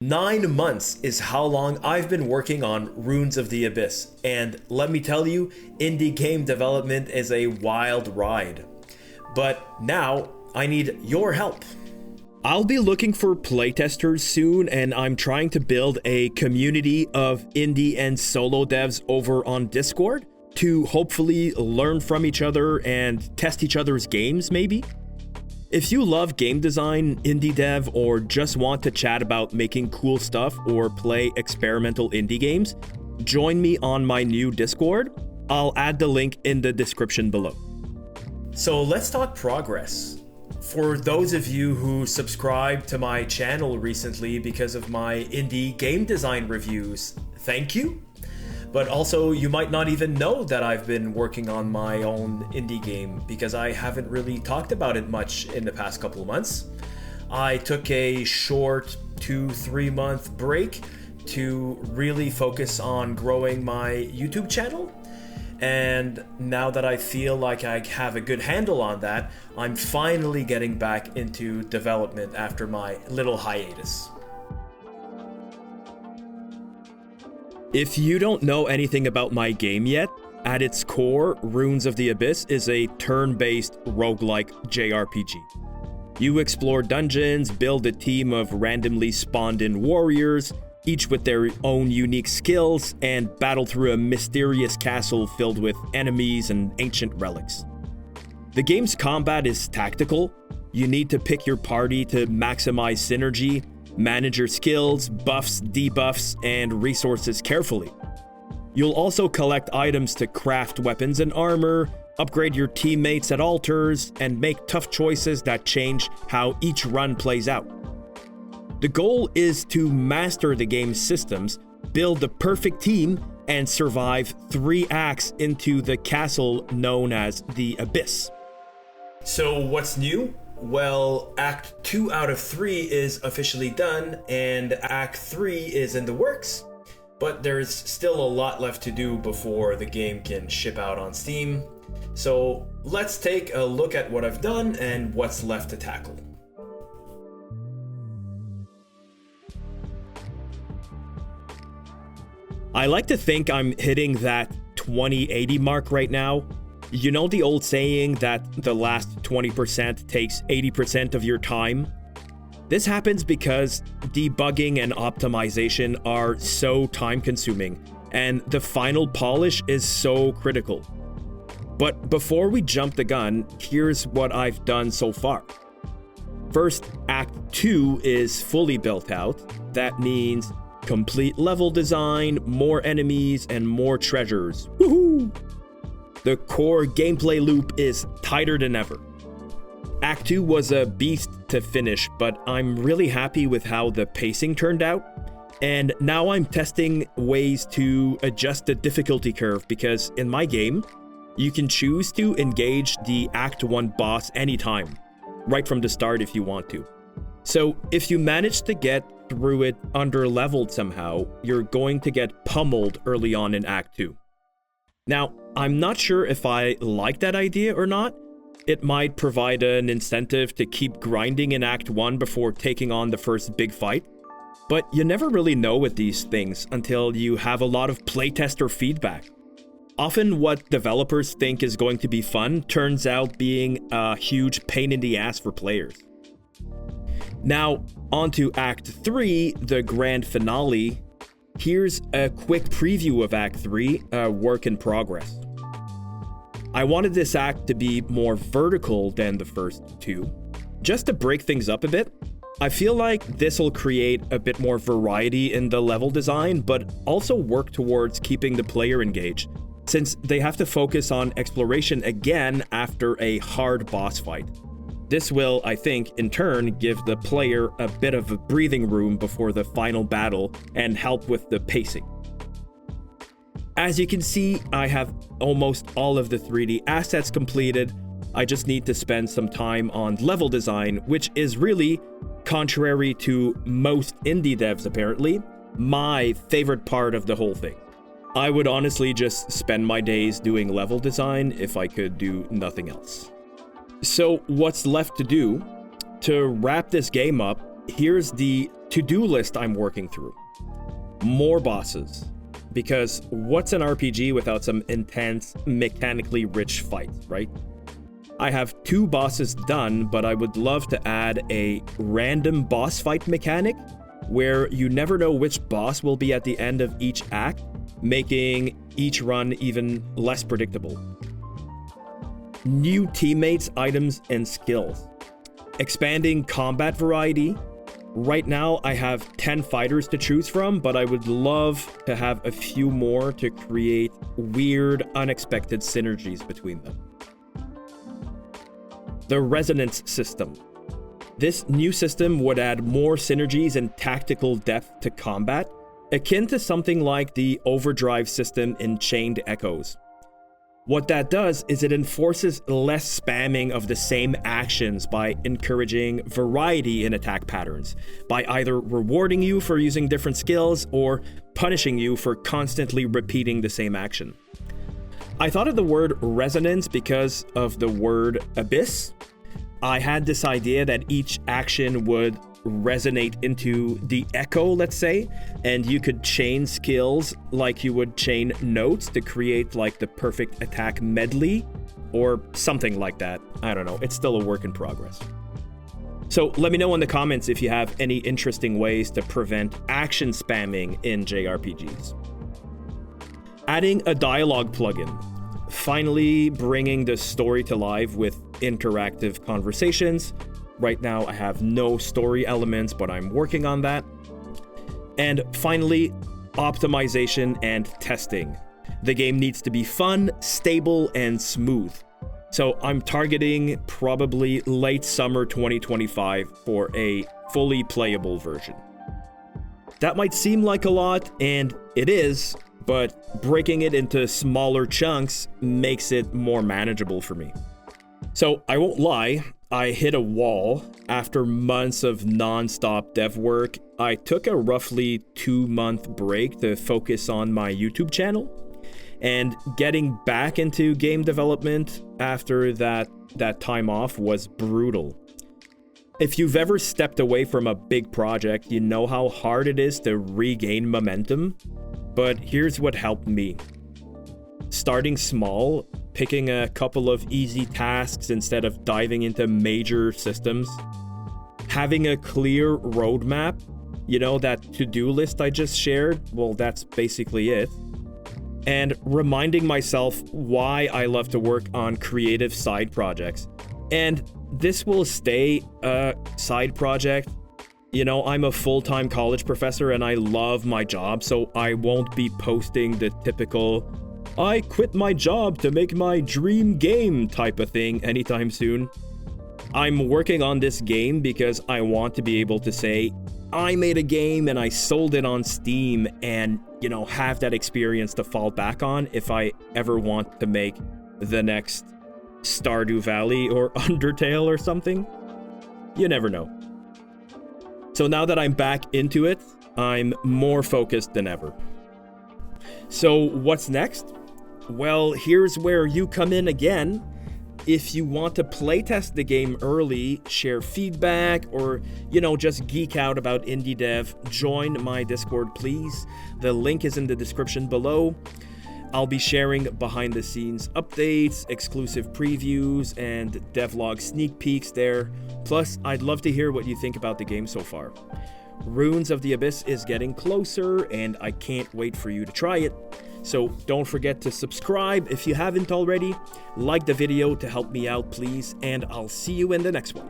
9 months is how long I've been working on Runes of the Abyss, and let me tell you, indie game development is a wild ride. But now, I need your help. I'll be looking for playtesters soon, and I'm trying to build a community of indie and solo devs over on Discord to hopefully learn from each other and test each other's games, maybe? If you love game design, indie dev, or just want to chat about making cool stuff or play experimental indie games, join me on my new Discord. I'll add the link in the description below. So let's talk progress. For those of you who subscribed to my channel recently because of my indie game design reviews, thank you. But also, you might not even know that I've been working on my own indie game because I haven't really talked about it much in the past couple of months. I took a short 2-3 month break to really focus on growing my YouTube channel. And now that I feel like I have a good handle on that, I'm finally getting back into development after my little hiatus. If you don't know anything about my game yet, at its core, Runes of the Abyss is a turn-based roguelike JRPG. You explore dungeons, build a team of randomly spawned-in warriors, each with their own unique skills, and battle through a mysterious castle filled with enemies and ancient relics. The game's combat is tactical. You need to pick your party to maximize synergy, manage your skills, buffs, debuffs, and resources carefully. You'll also collect items to craft weapons and armor, upgrade your teammates at altars, and make tough choices that change how each run plays out. The goal is to master the game's systems, build the perfect team, and survive 3 acts into the castle known as the Abyss. So what's new? Well, Act 2 out of 3 is officially done, and Act 3 is in the works, but there's still a lot left to do before the game can ship out on Steam. So let's take a look at what I've done and what's left to tackle. I like to think I'm hitting that 2080 mark right now. You know the old saying that the last 20% takes 80% of your time? This happens because debugging and optimization are so time-consuming, and the final polish is so critical. But before we jump the gun, here's what I've done so far. First, Act 2 is fully built out. That means complete level design, more enemies, and more treasures. Woohoo! The core gameplay loop is tighter than ever. Act 2 was a beast to finish, but I'm really happy with how the pacing turned out. And now I'm testing ways to adjust the difficulty curve because in my game, you can choose to engage the Act 1 boss anytime, right from the start if you want to. So if you manage to get through it under-leveled somehow, you're going to get pummeled early on in Act 2. Now, I'm not sure if I like that idea or not. It might provide an incentive to keep grinding in Act 1 before taking on the first big fight. But you never really know with these things until you have a lot of playtester feedback. Often what developers think is going to be fun turns out being a huge pain in the ass for players. Now, on to Act 3, the grand finale. Here's a quick preview of Act 3, a work in progress. I wanted this act to be more vertical than the first 2. Just to break things up a bit, I feel like this will create a bit more variety in the level design, but also work towards keeping the player engaged, since they have to focus on exploration again after a hard boss fight. This will, I think, in turn, give the player a bit of a breathing room before the final battle and help with the pacing. As you can see, I have almost all of the 3D assets completed. I just need to spend some time on level design, which is really, contrary to most indie devs apparently, my favorite part of the whole thing. I would honestly just spend my days doing level design if I could do nothing else. So what's left to do? To wrap this game up, here's the to-do list I'm working through. More bosses. Because what's an RPG without some intense, mechanically rich fights, right? I have 2 bosses done, but I would love to add a random boss fight mechanic where you never know which boss will be at the end of each act, making each run even less predictable. New teammates, items, and skills. Expanding combat variety. Right now, I have 10 fighters to choose from, but I would love to have a few more to create weird, unexpected synergies between them. The resonance system. This new system would add more synergies and tactical depth to combat, akin to something like the overdrive system in Chained Echoes. What that does is it enforces less spamming of the same actions by encouraging variety in attack patterns, by either rewarding you for using different skills or punishing you for constantly repeating the same action. I thought of the word resonance because of the word abyss. I had this idea that each action would resonate into the echo, let's say, and you could chain skills like you would chain notes to create like the perfect attack medley or something like that. I don't know, it's still a work in progress. So let me know in the comments if you have any interesting ways to prevent action spamming in JRPGs. Adding a dialogue plugin. Finally bringing the story to life with interactive conversations. Right now, I have no story elements, but I'm working on that. And finally, optimization and testing. The game needs to be fun, stable, and smooth. So I'm targeting probably late summer 2025 for a fully playable version. That might seem like a lot, and it is, but breaking it into smaller chunks makes it more manageable for me. So I won't lie, I hit a wall. After months of non-stop dev work, I took a roughly 2-month break to focus on my YouTube channel. And getting back into game development after that time off was brutal. If you've ever stepped away from a big project, you know how hard it is to regain momentum. But here's what helped me. Starting small, picking a couple of easy tasks instead of diving into major systems. Having a clear roadmap, you know, that to-do list I just shared, well, that's basically it. And reminding myself why I love to work on creative side projects. And this will stay a side project. You know, I'm a full-time college professor and I love my job, so I won't be posting the typical I quit my job to make my dream game type of thing anytime soon. I'm working on this game because I want to be able to say, I made a game and I sold it on Steam and, you know, have that experience to fall back on if I ever want to make the next Stardew Valley or Undertale or something. You never know. So now that I'm back into it, I'm more focused than ever. So what's next? Well, here's where you come in again. If you want to playtest the game early, share feedback, or, you know, just geek out about indie dev, join my Discord, please. The link is in the description below. I'll be sharing behind-the-scenes updates, exclusive previews, and devlog sneak peeks there. Plus, I'd love to hear what you think about the game so far. Runes of the Abyss is getting closer, and I can't wait for you to try it. So don't forget to subscribe if you haven't already, like the video to help me out please, and I'll see you in the next one.